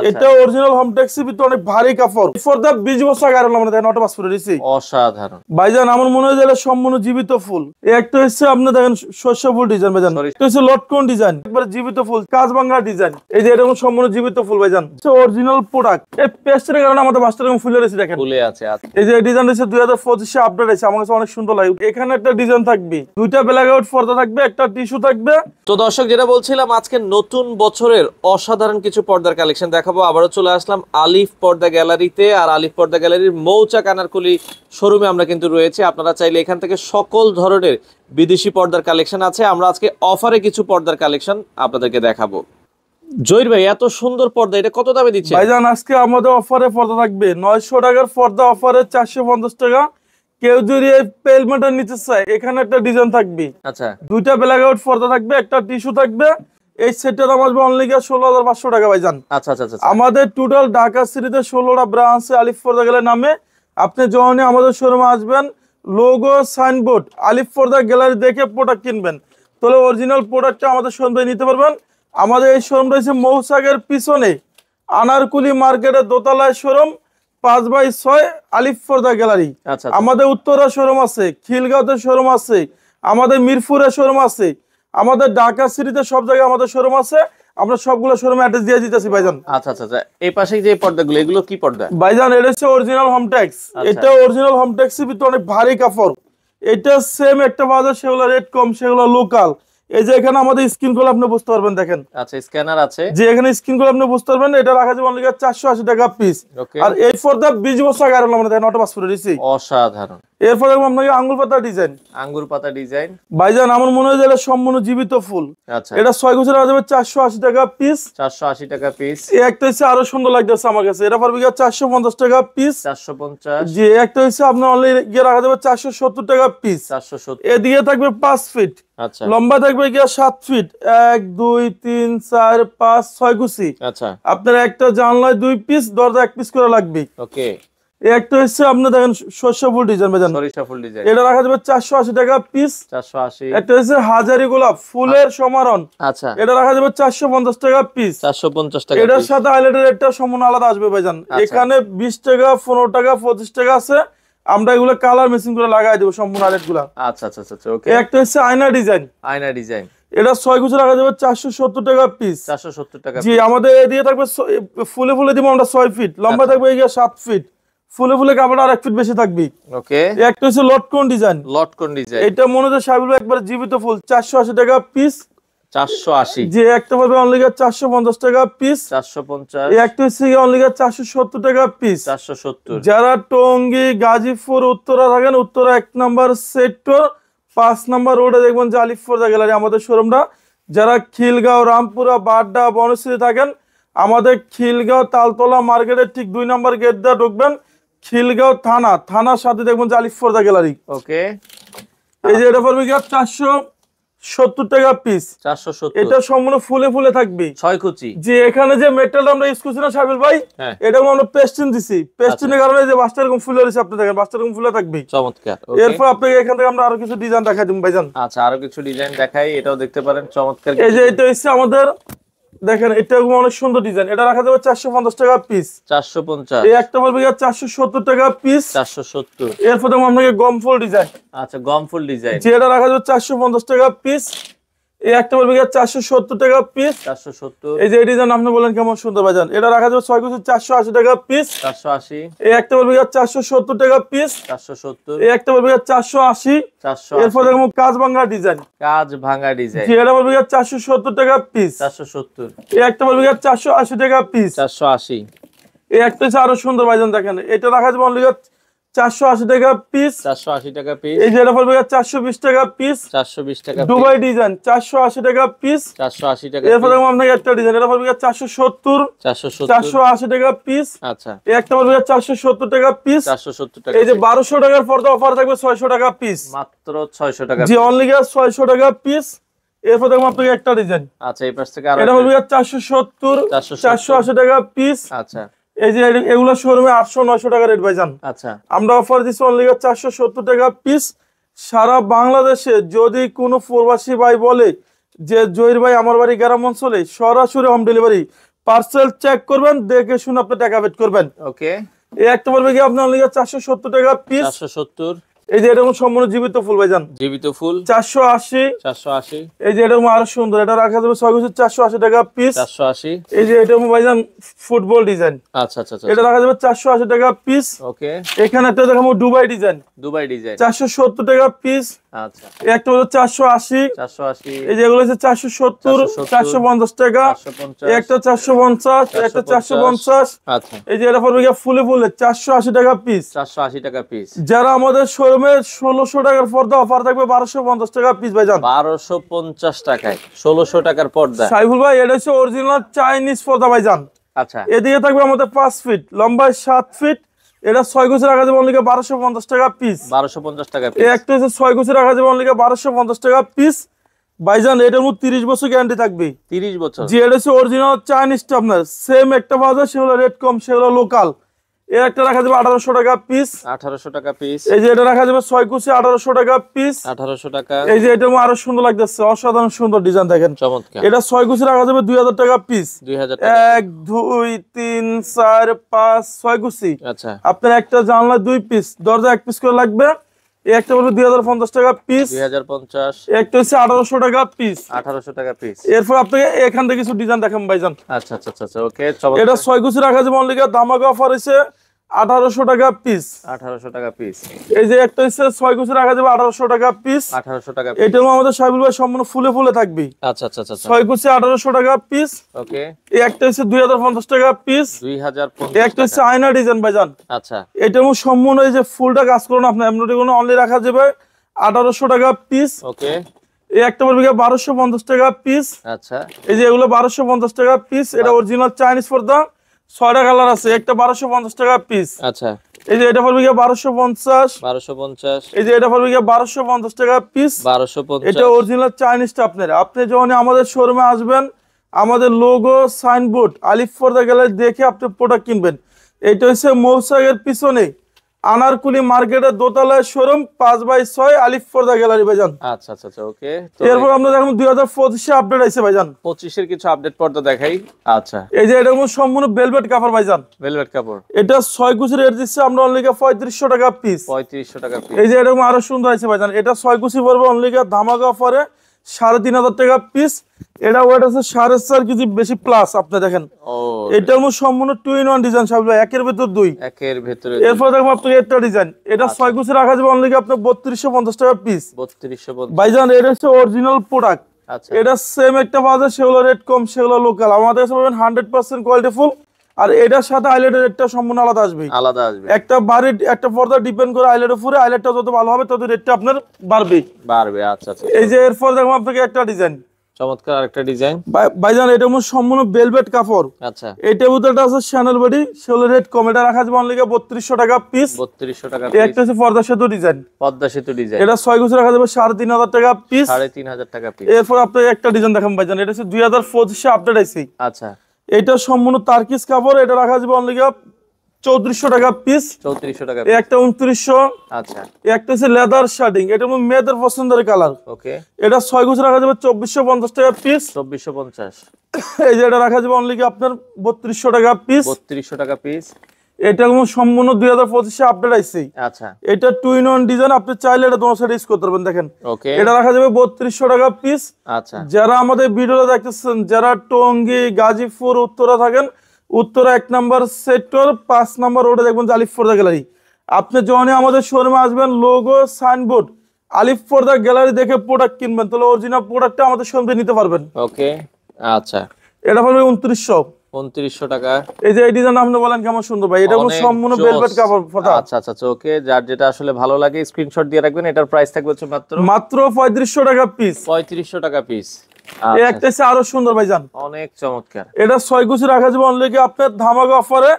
এটা অরিজিনাল হোমটেক্সের ভিতরে অনেক ভারী কাপড়। ফর্দা 20 বছর আগে আমরা দেখেন নটা পাস করে দিছি। অসাধারণ ভাইজান, আমার মনে হয় যে সম্পূর্ণ জীবিত ফুল। একটা হচ্ছে আপনি দেখেন শস্য ফুল ডিজাইন ভাইজান, এটা হচ্ছে লটকন ডিজাইন, একবারে জীবিত ফুল, কাজ ভাঙা ডিজাইন। এই যে এরকম সম্পূর্ণ জীবিত ফুল ভাইজান, অরিজিনাল প্রোডাক্ট। এই পেস্টের কারণে আমাদের মাস্টার এরকম ফুলে রয়েছে দেখেন, ফুলে আছে। এই যে ডিজাইন হচ্ছে 2025 আপডেট আছে, আমার কাছে অনেক সুন্দর লাগে। এখানে একটা ডিজাইন থাকবে, দুইটা ব্ল্যাক আউট পর্দা থাকবে, একটা টিস্যু থাকবে। তো দর্শক, যেটা বলছিলাম, আজকে নতুন বছরের অসাধারণ কিছু পর্দার কালেকশন দেখাবো। আবারও চলে আসলাম আলিফ পর্দা গ্যালারিতে। আর আলিফ পর্দা গ্যালারির মৌচাক আনারকুলি শোরুমে আমরা কিন্তু রয়েছে। আপনারা চাইলে এখান থেকে সকল ধরনের বিদেশি পর্দার কালেকশন আছে। আমরা আজকে অফারে কিছু পর্দার কালেকশন আপনাদেরকে দেখাবো। জহির ভাই, এত সুন্দর পর্দা, এটা কত দামে দিচ্ছে? ভাইজান, আজকে আমাদের অফারে পর্দা থাকবে 900 টাকার পর্দা, অফারে 450 টাকা। কেউ যদি এই পেলমেন্টের নিচে চায়, এখানে একটা ডিজাইন থাকবে। আচ্ছা, দুইটা ব্ল্যাক আউট পর্দা থাকবে, একটা টিস্যু থাকবে। এই সেটের দাম আসবে অনলি 16,500 টাকা ভাইজান। আচ্ছা আচ্ছা আচ্ছা। আমাদের টোটাল ঢাকা সিটিতে 16টা ব্রাঞ্চ আলিফ পর্দা গ্যালারি নামে। আপনি যখনই আমাদের শোরুমে আসবেন, লোগো সাইনবোর্ড আলিফ পর্দা গ্যালারি দেখে প্রোডাক্ট কিনবেন, তাহলে অরিজিনাল প্রোডাক্টটা আমাদের শোরুম থেকে নিতে পারবেন। আমাদের এই শোরুমটা হচ্ছে মৌচাকের পিছনে আনারকুলি মার্কেটের দোতলায় শোরুম, 5/6 আলিফ পর্দা গ্যালারি। আচ্ছা, আমাদের উত্তরা শোরুম আছে, খিলগাঁওতে শোরুম আছে, আমাদের মিরপুরে শোরুম আছে, আমাদের ঢাকা সিটিতে সব জায়গায় আমাদের শোরুম আছে। আমরা সবগুলো শোরুমে অ্যাড্রেস দিয়ে দিতেছি ভাইজান। আচ্ছা আচ্ছা আচ্ছা। এই পাশে যে পর্দাগুলো, এগুলো কি পর্দা ভাইজান? এটা হচ্ছে অরিজিনাল হোমটেক্স। এটা অরিজিনাল হোমটেক্সের ভিতরে অনেক ভারী কাপড়। এটা সেম একটা বাজার, সেগুলো রেট কম, সেগুলো লোকাল। এই যে এখানে আমাদের স্ক্রিন গুলো আপনি বুঝতে পারবেন, দেখেন। আচ্ছা, স্ক্যানার আছে, যে এখানে স্ক্রিন গুলো আপনি বুঝতে পারবেন। এটা রাখা যাবে অনলি 480 টাকা পিস। আর এই পর্দা 20 বছর আগে আমরা দেখেন নটা পাস করে দিছি। অসাধারণ। এরপরে আপনাকে আঙ্গুর পাতা ডিজাইন। আঙ্গুর পাতা ডিজাইন ভাইজান, আমার মনে হয় যে এটা সম্পূর্ণ জীবিত ফুল। আচ্ছা, এটা 6 গুছে রাখা যাবে 480 টাকা পিস। 480 টাকা পিস। এই একটা হচ্ছে আরো সুন্দর লাগতেছে আমার কাছে, এটা পারবে 450 টাকা পিস। 450। জি, একটা হচ্ছে আপনার অনলি গিয়ে রাখা যাবে 470 টাকা পিস। 470। এদিকে থাকবে 5 ফিট, আচ্ছা, লম্বা থাকবে গিয়া 7 ফিট। 1 2 3 4 5 6 গুছি। আচ্ছা, আপনার একটা জানলায় 2 পিস, দরজা 1 পিস করে লাগবে। ওকে। এই একটা হচ্ছে আপনি দেখেন শস্য ফুল ডিজাইন ভাইজান, সরিষা ফুল ডিজাইন, এটা রাখা যাবে 480 টাকা পিস। 480। একটা হচ্ছে হাজারি গোলাপ ফুলের সমারণ, আচ্ছা, এটা রাখা যাবে 450 টাকা পিস। 450 টাকা। এটার সাথে হাইলাইটের রেটটা সম্পূর্ণ আলাদা আসবে ভাইজান। এখানে 20 টাকা 15 টাকা 25 টাকা আছে। আমরা এগুলো কালার মেশিন করে লাগাই দেবো সম্পূর্ণ রেট গুলা। আচ্ছা আচ্ছা আচ্ছা, ওকে। একটা হচ্ছে আয়না ডিজাইন। আয়না ডিজাইন, এটা 6 গুছে রাখা যাবে 470 টাকা পিস। 470 টাকা। জি, আমাদের এদিকে থাকবে ফুলে ফুলে দিব আমরা 6 ফিট, লম্বা থাকবে এই 7 ফিট, ফুলে ফুলে কাপড় আর 1 ফিট বেশি থাকবে। ওকে। একটা হচ্ছে লটকন ডিজাইন। লটকন ডিজাইন, এটা মনে হচ্ছে সাবিল একবার জীবিত ফুল, 480 টাকা পিস। 480। যে একটা পাবে অনলি 450 টাকা পিস। 450। এই একটা হচ্ছে অনলি 470 টাকা পিস। 470। যারা টঙ্গী গাজীপুর উত্তরা থাকেন, উত্তরা 1 নাম্বার সেক্টর 5 নাম্বার রোডে দেখবেন যে আলিফ পর্দা গ্যালারি আমাদের শোরুমটা। যারা খিলগাঁও রামপুরা বাড্ডা বনশ্রী থাকেন, আমাদের খিলগাঁও তালতলা মার্কেটের ঠিক 2 নাম্বার গেট দিয়ে ঢুকবেন, খিলগাঁও থানার সাথে দেখবেন যে আলিফ পর্দা গ্যালারি। ওকে। এই যে এটা পড়বে 470 টাকা পিস। 470। এটা সম্পূর্ণ ফুলে ফুলে থাকবে 6 কুচি। যে এখানে যে মেটালটা আমরা ইউজ করছি না সাবিল ভাই, এটা আমরা পেস্টিন দিছি। পেস্টিনের কারণে যে বাসটা এরকম ফুলে রয়েছে, আপনি দেখেন বাসটা এরকম ফুলে থাকবে। চমৎকার। এরপর আপনাকে এখান থেকে আমরা আরো কিছু ডিজাইন দেখাই দিব ভাইজান। আচ্ছা, আরো কিছু ডিজাইন দেখাই, এটাও দেখতে পারেন। চমৎকার। এই যে এটা হচ্ছে আমাদের, দেখেন এটা অনেক সুন্দর ডিজাইন। এটা রাখা যাবে 450 টাকা পিস। 450। এই একটা পড়বে 470 টাকা পিস। 470। এরপর দেখুন আপনাকে গমফুল ডিজাইন। আচ্ছা, গমফুল ডিজাইন, যে এটা রাখা যাবে 450 টাকা পিস। এই একটা পড়বে 470 টাকা পিস। 470। এই যে এই ডিজাইন আপনি বলেন কেমন সুন্দর ভাইজান, এটা রাখা যাবে 6 গুছি 480 টাকা পিস। 480। এই একটা পড়বে 470 টাকা পিস। 470। এই একটা পড়বে 480। 480। এরপর দেখুন কাজ ভাঙা ডিজাইন। কাজ ভাঙা ডিজাইন, যে এটা পড়বে 470 টাকা পিস। 470। এই একটা পড়বে 480 টাকা পিস। 480। এই একটা হচ্ছে আরো সুন্দর ভাইজান, দেখেন এটা রাখা যাবে অনলি 480 টাকা পিস। 480 টাকা পিস। এই যে এটা পড়বে 420 টাকা পিস। 420 টাকা। দুবাই ডিজাইন 480 টাকা পিস। 480 টাকা। এরপর দেখুন আপনাকে একটা ডিজাইন, এটা পড়বে 470। 470। 480 টাকা পিস। আচ্ছা, এই একটা পড়বে 470 টাকা পিস। 470 টাকা। এই যে 1200 টাকার পর্দা অফার থাকবে 600 টাকা পিস। মাত্র 600 টাকা। জি, অনলি 600 টাকা পিস। এরপর দেখুন আপনাকে একটা ডিজাইন, আচ্ছা, এই পাশ থেকে আরো এটা পড়বে 470। 480 টাকা পিস। আচ্ছা, এই যে এগুলো শোরুমে 800-900 টাকা রেট ভাইজান। আচ্ছা, আমরা অফার দিচ্ছি অনলি 470 টাকা পিস। সারা বাংলাদেশে যদি কোনো প্রবাসী ভাই বলে যে জহির ভাই আমার বাড়ি গ্রাম অঞ্চলে, সরাসরি হোম ডেলিভারি পার্সেল চেক করবেন, দেখে শুনে আপনি টাকা পেড করবেন। ওকে, এই একটা পড়বে কি আপনার লিগে 470 টাকা পিস। 470। এই যে এটা সম্পূর্ণ জীবিত ফুল ভাইজান, জীবিত ফুল 480। 480। এই যে এটা আরো সুন্দর, এটা রাখা যাবে 6 গুছি 480 টাকা পিস। 480। এই যে এটা ভাইজান ফুটবল ডিজাইন, আচ্ছা আচ্ছা আচ্ছা, এটা রাখা যাবে 480 টাকা পিস। ওকে, এখানে একটা দেখাবো দুবাই ডিজাইন, দুবাই ডিজাইন 470 টাকা পিস। আচ্ছা, এই একটা হলো 480। 480। এই যে এগুলো হচ্ছে 470, 450 টাকা। 450। এই একটা 450, একটা 450। আচ্ছা, এই যে এটা পড়বে গিয়ে ফুলে ফুলে 480 টাকা পিস। 480 টাকা পিস। যারা আমাদের শোরুমে 1600 টাকার পর্দা অফার থাকবে 1250 টাকা পিস ভাইজান। 1250 টাকায় 1600 টাকার পর্দা। সাইফুল ভাই এটা হচ্ছে অরিজিনাল চাইনিজ পর্দা ভাইজান। আচ্ছা, এদিকে থাকবে আমাদের 5 ফিট, লম্বায় 7 ফিট। এটা 6 গুছি রাখা যাবে অনলি 1250 টাকা পিস। 1250 টাকা এই পিস। একটা হচ্ছে 6 গুছি রাখা যাবে অনলি 1250 টাকা পিস ভাইজান। এটার মধ্যে 30 বছর গ্যারান্টি থাকবে। 30 বছর। যে এটা হচ্ছে অরিজিনাল চাইনিজটা আপনার সেম একটা পাওয়া যায়, সেগুলো রেট কম, সেগুলো লোকাল। এর একটা রাখা যাবে 1800 টাকা পিস। 1800 টাকা পিস। এই যে এটা রাখা যাবে 6 কুচি 1800 টাকা পিস। 1800 টাকা। এই যে এটা আরো সুন্দর লাগতেছে, অসাধারণ সুন্দর ডিজাইন দেখেন, চমৎকার। এটা 6 কুচি রাখা যাবে 2000 টাকা পিস। 2000 টাকা। 1 2 3 4 5 6 কুচি। আচ্ছা, আপনার একটা জানলা 2 পিস, দরজা 1 পিস করে লাগবে। এই একটা বলবে 2050 টাকা পিস। 2050। একটা হচ্ছে 1800 টাকা পিস। 1800 টাকা পিস। এরপর আপনাকে এখান থেকে কিছু ডিজাইন দেখাম ভাইজান। আচ্ছা আচ্ছা আচ্ছা, ওকে, চমৎকার। এটা 6 কুচি রাখা যাবে অনলি ধামাকা অফার হইছে 1800 টাকা পিস। 1800 টাকা পিস। এই যে একটা হচ্ছে 6 কুচি রাখা যাবে 1800 টাকা পিস। 1800 টাকা। এটাও আমাদের সাইবুল ভাই সম্পূর্ণ ফুলে ফুলে থাকবে। আচ্ছা আচ্ছা আচ্ছা, 6 কুচি 1800 টাকা পিস। ওকে, এই একটা হচ্ছে 2050 টাকা পিস। 2050 এই একটা হচ্ছে আয়না ডিজাইন ভাইজান। আচ্ছা, এটাও সম্পূর্ণ এই যে ফুলটা কাজ করুন আপনি, এমনি কোনো অনলি রাখা যাবে 1800 টাকা পিস। ওকে, এই একটা পড়বে 1250 টাকা পিস। আচ্ছা, এই যে এগুলো 1250 টাকা পিস। এটা অরিজিনাল চাইনিজ পর্দা, 6টা কালার আছে, একটা 1250 টাকা পিস। আচ্ছা, এই যে এটা পড়বে 1250। 1250। এই যে এটা পড়বে 1250 টাকা পিস। 1250। এটা অরিজিনাল চাইনিজটা আপনার। আপনি যখন আমাদের শোরুমে আসবেন, আমাদের লোগো সাইনবোর্ড আলিফ পর্দা গ্যালারি দেখে আপনি প্রোডাক্ট কিনবেন। এটা হচ্ছে মৌসাগের পিছনে আনারকুলি মার্কেটের দোতলায় শোরুম, 5/6 আলিফ পর্দা গ্যালারি ভাইজান। আচ্ছা আচ্ছা আচ্ছা, ওকে। তো এরপর আমরা দেখুন 2025 এ আপডেট আইছে ভাইজান। 25 এর কিছু আপডেট পর্দা দেখাই। আচ্ছা, এই যে এটা সম্পূর্ণ ভেলভেট কাপড় ভাইজান। ভেলভেট কাপড়। এটা 6 কুচি রেট দিচ্ছে আমরা অনলি 3500 টাকা পিস। 3500 টাকা পিস। এই যে এরকম আরো সুন্দর আছে ভাইজান। এটা 6 কুচি পড়বে অনলি ধামাকা অফারে 3500 টাকা পিস। এটা ওয়েট আছে 4.5 কেজি বেশি প্লাস। আপনি দেখেন ও, এটা সম্পূর্ণ 2 in 1 ডিজাইন, সব একের ভিতর 2। একের ভিতরে এরপর দেখবো আপনাকে একটা ডিজাইন, এটা 6 কুচি রাখা যাবে অনলি আপনার 3250 টাকা পিস। 3250। ভাইজান এটা হচ্ছে অরিজিনাল প্রোডাক্ট। আচ্ছা, এটা সেম একটা পাওয়া যায়, সেগুলো রেট কম, সেগুলো লোকাল। আমাদের কাছে পাবেন 100% কোয়ালিটি ফুল। আর এটার সাথে আইলেটের রেটটা সম্পূর্ণ আলাদা আসবে। আলাদা আসবে। একটা বাড়ির একটা পর্দা ডিপেন্ড করে আইলেটের উপরে, আইলেটটা যত ভালো হবে তত রেটটা আপনার বাড়বে। বাড়বে। আচ্ছা আচ্ছা, এই যে এরপর দেখবো আপনাকে একটা ডিজাইন, চমৎকার আরেকটা ডিজাইন। ভাইজান এটা সম্পূর্ণ ভেলভেট কাপড়। আচ্ছা, এটা ভিতরটা আছে শ্যানেল বডি, সেগুলো রেট কম। এটা রাখা যাবে অনলি 3200 টাকা পিস। 3200 টাকা এই পিস। একটা হচ্ছে পর্দা সেতু ডিজাইন, পদ্মা সেতু ডিজাইন। এটা 6 কুচি রাখা যাবে 3500 টাকা পিস। 3500 টাকা পিস। এরপর আপনাকে একটা ডিজাইন দেখাম ভাইজান, এটা হচ্ছে 2025 এ আপডেট আইছে। আচ্ছা, এটা সম্পূর্ণ তারকিস কাপড়, এটা রাখা যাবে অনলি 3400 টাকা পিস। 3400 টাকা এই পিস। একটা 2900। আচ্ছা, এই একটা হচ্ছে লেদার শার্টিং, এটা মেয়েদের পছন্দের কালার। ওকে, এটা 6 কুচি রাখা যাবে 2450 টাকা পিস। 2450। এই যে এটা রাখা যাবে অনলি আপনার 3200 টাকা পিস। 3200 টাকা পিস। এটা সম্পূর্ণ 2025 এ আপডেট আইছে। আচ্ছা, এটা 2 in 1 ডিজাইন, আপনি চাইলে এটা দোনো সাইড ইউজ করতে পারবেন। দেখেন ওকে, এটা রাখা যাবে 3200 টাকা পিস। আচ্ছা, যারা আমাদের ভিডিওটা দেখতেছেন, যারা টঙ্গী, গাজীপুর, উত্তরা থাকেন, উত্তরা 1 নম্বর সেক্টর 5 নম্বর রোডে দেখবেন যে আলিফ পর্দা গ্যালারি। আপনি যখনই আমাদের শোরুমে আসবেন, লোগো সাইনবোর্ড আলিফ পর্দা গ্যালারি দেখে প্রোডাক্ট কিনবেন, তাহলে অরিজিনাল প্রোডাক্টটা আমাদের শোরুমে নিতে পারবেন। ওকে, আচ্ছা, এটা পড়বে 2900। 2900 টাকা। এই যে এই ডিজাইন আপনি বলেন কেমন সুন্দর ভাই, এটা অনেক সম্পূর্ণ জোস। ভেলভেট কাপড় ফটা। আচ্ছা আচ্ছা আচ্ছা, ওকে, যার যেটা আসলে ভালো লাগে স্ক্রিনশট দিয়ে রাখবেন। এটার প্রাইস থাকবে হচ্ছে মাত্র 3500 টাকা পিস। 3500 টাকা পিস। এই একটা হচ্ছে আরো সুন্দর ভাইজান, অনেক চমৎকার। এটা 6 কুচি রাখা যাবে অনলি আপনার ধামাকা অফারে।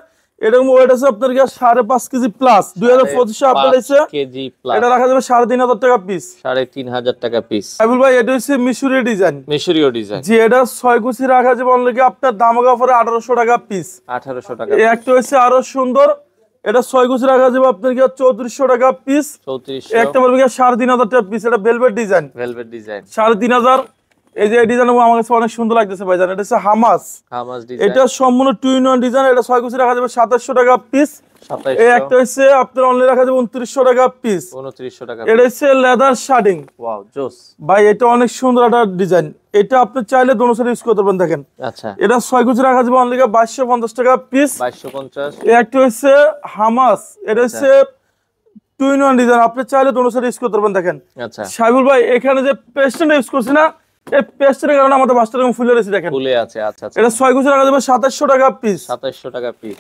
এরকম ওয়েট আছে আপনার 5.5 কেজি প্লাস। 2025 এ আপডেট হইছে, কেজি প্লাস। এটা রাখা যাবে 3500 টাকা পিস। 3500 টাকা পিস। আইবুল ভাই এটা হচ্ছে মিশরি ডিজাইন, মিশরীয় ডিজাইন। যে এটা 6 কুচি রাখা যাবে অনলি আপনার ধামাকা অফারে 1800 টাকা পিস। 1800 টাকা। এই একটা হচ্ছে আরো সুন্দর, এটা 6 কুচি রাখা যাবে আপনার 3400 টাকা পিস। 3400। একটা বলবে 3500 টাকা পিস। এটা ভেলভেট ডিজাইন, ভেলভেট ডিজাইন। 3500। এই যে এই ডিজাইন আমার কাছে অনেক সুন্দর লাগতেছে ভাইজান, এটা হচ্ছে হামাস। হামাস ডিজাইন, এটা সম্পূর্ণ 2-in-1 ডিজাইন। এটা 6 কুচি রাখা যাবে 2700 টাকা পিস। 2700, এই একটা হচ্ছে আপনার অনলি রাখা যাবে 2900 টাকা পিস। 2900 টাকা। এটা হচ্ছে লেদার শার্টিং। ওয়াও জোস ভাই, এটা অনেক সুন্দর একটা ডিজাইন। এটা আপনি চাইলে দোনো সাইড ইউজ করতে পারবেন। দেখেন আচ্ছা, এটা 6 কুচি রাখা যাবে অনলি 2250 টাকা পিস। 2250। এই একটা হচ্ছে হামাস, এটা হচ্ছে 2-in-1 ডিজাইন, আপনি চাইলে দোনো সাইড ইউজ করতে পারবেন। দেখেন আচ্ছা, সাইবুল ভাই, এখানে যে পেস্টটা ইউজ করছি না, এই পেস্টের কারণে আমাদের বাসটা এরকম ফুলে রয়েছে। দেখেন ফুলে আছে। আচ্ছা আচ্ছা, এটা 6 কুচি রাখা যাবে 2700 টাকা পিস। 2700 টাকা পিস।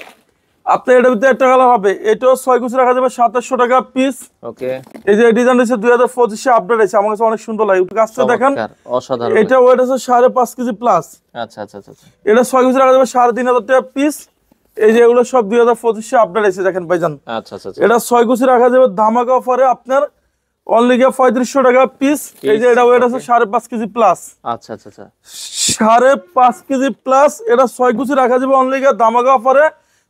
আপনার এটার ভিতরে একটা কালার হবে, এটাও 6 কুচি রাখা যাবে 2700 টাকা পিস। ওকে, এই যে ডিজাইন হচ্ছে 2025 এ আপডেট আছে, আমার কাছে অনেক সুন্দর লাগে। কাজটা দেখেন, অসাধারণ। এটা ওয়েট আছে 5.5 কেজি প্লাস। আচ্ছা আচ্ছা আচ্ছা, এটা 6 কুচি রাখা যাবে 3500 টাকা পিস। এই যে এগুলো সব 2025 এ আপডেট আছে। দেখেন ভাইজান, আচ্ছা আচ্ছা, এটা 6 কুচি রাখা যাবে ধামাকা অফারে আপনার অনলি 3500 টাকা পিস। এই যে এটা ওয়েট আছে 5.5 কেজি প্লাস। আচ্ছা আচ্ছা আচ্ছা, 5.5 কেজি প্লাস। এটা 6 কুচি রাখা যাবে অনলি ধামাকা অফারে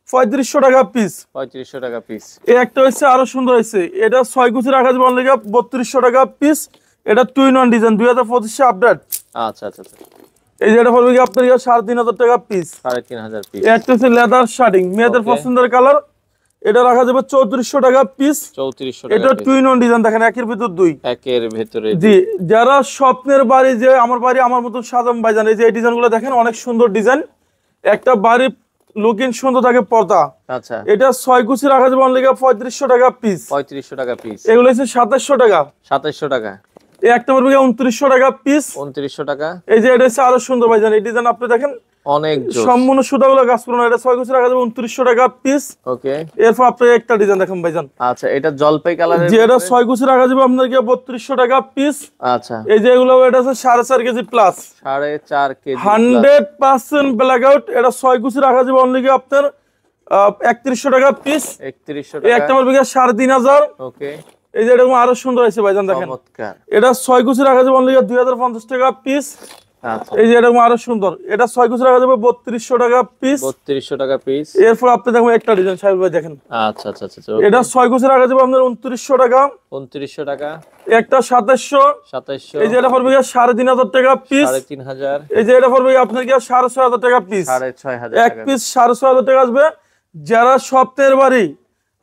3500 টাকা পিস। 3500 টাকা পিস। এই একটা হচ্ছে আরো সুন্দর হয়েছে, এটা 6 কুচি রাখা যাবে অনলি 3200 টাকা পিস। এটা 2-in-1 ডিজাইন, 2025 এ আপডেট। আচ্ছা আচ্ছা আচ্ছা, এই যে এটা পড়বে কি আপনার 3500 টাকা পিস। 3500 পিস। এই একটা হচ্ছে লেদার শার্টিং, মেয়েদের পছন্দের কালার। এটা রাখা যাবে 3400 টাকা পিস। 3400 এটা টাকা পিস। 2-in-1 ডিজাইন, দেখেন একের ভিতর দুই। একের ভেতরে জি, যারা স্বপ্নের বাড়ি, যে আমার বাড়ি আমার মতন সাজাম ভাইজান, এই যে এই ডিজাইনগুলো দেখেন অনেক সুন্দর ডিজাইন। একটা বাড়ির লুকিং সুন্দর থাকে পর্দা। আচ্ছা, এটা 6 কুচি রাখা যাবে অনলি 3500 টাকা পিস। 3500 টাকা পিস। এগুলো হচ্ছে 2700 টাকা। 2700 টাকা। এই একটা পড়বে 2900 টাকা পিস। 2900 টাকা। এই যে এটা হচ্ছে আরো সুন্দর ভাইজান, এই ডিজাইন আপনি দেখেন অনেক জোস। সম্পূর্ণ সুতাগুলো কাজ করুন। এটা 6 কুচি রাখা যাবে 2900 টাকা পিস। ওকে, এরপর আপনি একটা ডিজাইন দেখেন ভাইজান। আচ্ছা, এটা জলপাই কালারের। যে এটা 6 কুচি রাখা যাবে আপনাকে 3200 টাকা পিস। আচ্ছা, এই যে এগুলো এটা আছে 4.5 KG plus. 4.5 KG. 100% black out. এটা 6 কুচি রাখা যাবে অনলি আপনার 3100 টাকা পিস। 3100 এই টাকা। একটা পড়বে 3500। ওকে, এই যে এরকম আরো সুন্দর হয়েছে ভাইজান, দেখেন চমৎকার। এটা 6 কুচি রাখা যাবে অনলি 2050 টাকা পিস। আচ্ছা, এই যে এরকম আরো সুন্দর, এটা 6 কুচি রাখা যাবে 3200 টাকা পিস। 3200 টাকা পিস। এরপর আপনি দেখুন একটা ডিজাইন সাহেব ভাই দেখেন, আচ্ছা আচ্ছা আচ্ছা, এটা 6 কুচি রাখা যাবে আপনার 2900 টাকা। 2900 টাকা। একটা 2700। 2700। এই যে এটা পড়বে 3500 টাকা পিস। 3500। এই যে এটা পড়বে আপনার 6500 টাকা পিস। 6500 এক টাকা। পিস 6500 টাকা আসবে। যারা স্বপ্নের বাড়ি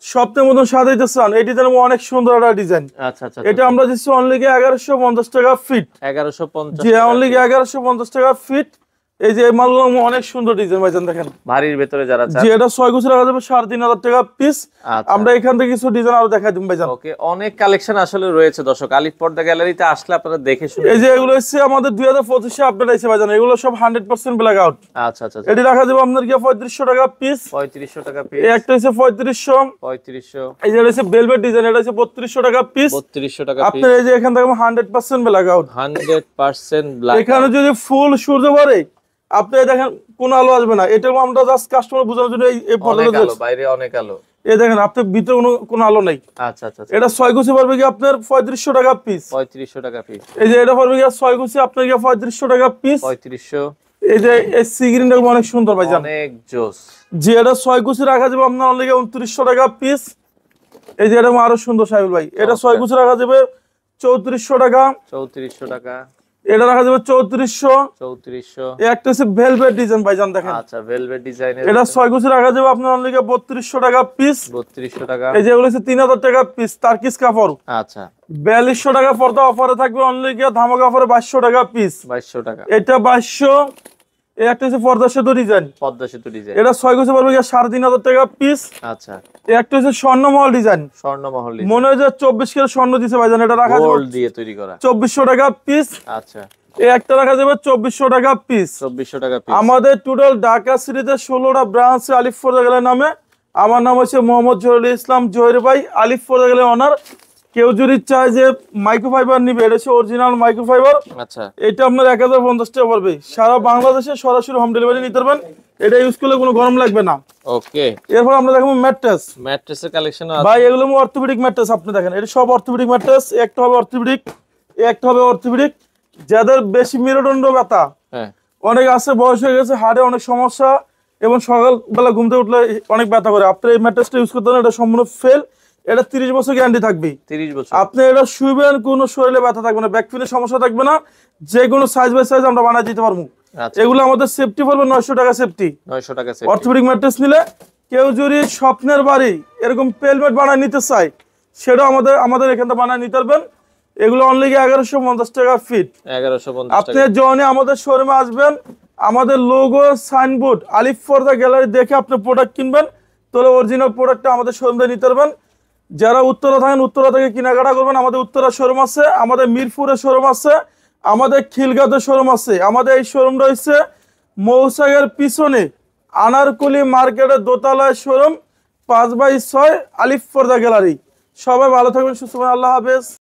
স্বপ্নের মতন সাজাইতে চান, এই ডিজাইন অনেক সুন্দর একটা ডিজাইন। আচ্ছা আচ্ছা, এটা আমরা দিচ্ছি অনলি 1150 টাকা ফিট। 1150। জি, অনলি 1150 টাকা ফিট। এই যে এই মালগুলো অনেক সুন্দর ডিজাইন ভাইজান, দেখেন ভারীর ভেতরে যারা চান। জি, এটা 6 কুচি রাখা যাবে 3500 টাকা পিস। আচ্ছা, আমরা এখান থেকে কিছু ডিজাইন আরো দেখাই দিই ভাইজান। ওকে, অনেক কালেকশন আসলে রয়েছে দর্শক। আলিফ পর্দা গ্যালারিতে আসলে আপনারা দেখে শুনে। এই যে এগুলো হচ্ছে আমাদের 2025 এ আপডেট আছে ভাইজান, এগুলো সব 100% ব্ল্যাক আউট। আচ্ছা আচ্ছা আচ্ছা, এটি রাখা যাবে আপনার 3500 টাকা পিস। 3500 টাকা পিস। এই একটা হচ্ছে 3500। 3500। এই যে এটা হচ্ছে ভেলভেট ডিজাইন, এটা হচ্ছে 3200 টাকা পিস। 3200 টাকা পিস। আপনার এই যে এখান থেকে 100% ব্ল্যাক আউট। 100% ব্ল্যাক। এখানে যদি ফুল সূর্য পড়ে আপনি দেখেন কোনো আলো আসবে না। এটা আমরা জাস্ট কাস্টমার বোঝানোর জন্য এই পর্দাটা অনেক আলো, দিচ্ছি। বাইরে অনেক আলো। এই দেখেন আপনার ভিতরে কোনো আলো নাই। আচ্ছা আচ্ছা আচ্ছা, এটা 6 কুচি পড়বে কি আপনার 3500 টাকা পিস। 3500 টাকা পিস। এই যে এটা পড়বে কি 6 কুচি আপনার কি 3500 টাকা পিস। 3500। এই যে এই সি গ্রিনটা অনেক সুন্দর ভাইজান। অনেক জোস। যে এটা 6 কুচি রাখা যাবে আপনার অনলি 2900 টাকা পিস। এই যে এটা আরো সুন্দর সাহেব ভাই, এটা 6 কুচি রাখা যাবে 3400 টাকা। 3400 টাকা। এটা রাখা যাবে 3400। 3400। এই একটা হচ্ছে ভেলভেট ডিজাইন ভাইজান, দেখেন আচ্ছা, ভেলভেট ডিজাইনের। এটা 6 কুচি রাখা যাবে আপনার অনলি 3200 টাকা পিস। 3200 টাকা। এই যে এগুলো হচ্ছে 3000 টাকা পিস তার্কিস কাপড়। আচ্ছা, 4200 টাকা পর্দা অফারে থাকবে অনলি ধামাকা অফারে 2200 টাকা পিস। 2200 টাকা। এটা 2200। এই একটা হচ্ছে পর্দা সেতু ডিজাইন, পদ্মা সেতু ডিজাইন। এটা 6 কুচি পড়বে 3500 টাকা পিস। আচ্ছা, এই একটা হচ্ছে স্বর্ণমহল ডিজাইন, স্বর্ণমহল মনে হয় যে 24 কেজি স্বর্ণ দিছে ভাইজান। এটা রাখা যাবে গোল্ড দিয়ে তৈরি করা। 2400 টাকা পিস। আচ্ছা, এই একটা রাখা যাবে 2400 টাকা পিস। 2400 টাকা পিস। আমাদের টোটাল ঢাকা সিটিতে 16টা ব্রাঞ্চ আলিফ পর্দা গ্যালারির নামে। আমার নাম হচ্ছে মোহাম্মদ জহিরুল ইসলাম জহির ভাই, আলিফ পর্দা গ্যালারির অনার। কেউ যদি চায় যে মাইক্রোফাইবার নিবে, এটা হচ্ছে অরিজিনাল মাইক্রোফাইবার। আচ্ছা, এটা আপনার 1050 টাকা পড়বে। সারা বাংলাদেশে সরাসরি হোম ডেলিভারি নিতে পারবেন। এটা ইউজ করলে কোনো গরম লাগবে না। ওকে, এরপর আমরা দেখাবো ম্যাট্রেস। ম্যাট্রেসের কালেকশন আছে ভাই, এগুলো অর্থোপেডিক ম্যাট্রেস। আপনি দেখেন এটা সব অর্থোপেডিক ম্যাট্রেস। একটা হবে অর্থোপেডিক, একটা হবে অর্থোপেডিক। যাদের বেশি মেরুদণ্ড ব্যথা, হ্যাঁ, অনেক আছে বয়স হয়ে গেছে, হাড়ে অনেক সমস্যা এবং সকালবেলা ঘুম থেকে উঠলে অনেক ব্যথা করে, আপনি এই ম্যাট্রেসটা ইউজ করতে পারেন। এটা সম্পূর্ণ ফেল। এটা 30 বছর গ্যারান্টি থাকবে। 30 বছর। আপনি এটা শুইবেন, কোনো শরীরে ব্যথা থাকবে না, ব্যাক পেনের সমস্যা থাকবে না। যে কোনো সাইজ বাই সাইজ আমরা বানিয়ে দিতে পারবো। আচ্ছা এগুলো আমাদের সেফটি পড়বে 900 টাকা সেফটি। 900 টাকা অর্থোপেডিক ম্যাট্রেস নিলে কেউ যদি স্বপ্নের বাড়ি এরকম পেলমেট বানায় নিতে চায় সেটাও আমাদের এখান থেকে বানায় নিতে পারবেন। এগুলো অনলি 1150 টাকা ফিট। 1150 আপনি যখনই আমাদের শোরুমে আসবেন, আমাদের লোগো সাইনবোর্ড আলিফ পর্দা গ্যালারি দেখে আপনি প্রোডাক্ট কিনবেন, তাহলে অরিজিনাল প্রোডাক্টটা আমাদের শোরুমে নিতে পারবেন। যারা উত্তরা থাকেন উত্তরা থেকে কেনাকাটা করবেন, আমাদের উত্তরা শোরুম আছে, আমাদের মিরপুরে শোরুম আছে, আমাদের খিলগাঁতে শোরুম আছে। আমাদের এই শোরুমটা হচ্ছে মৌসাগের পিছনে আনারকুলি মার্কেটের দোতলায় শোরুম, 5/6 আলিফ পর্দা গ্যালারি। সবাই ভালো থাকবেন, সুস্থ থাকবেন, আল্লাহ হাফেজ।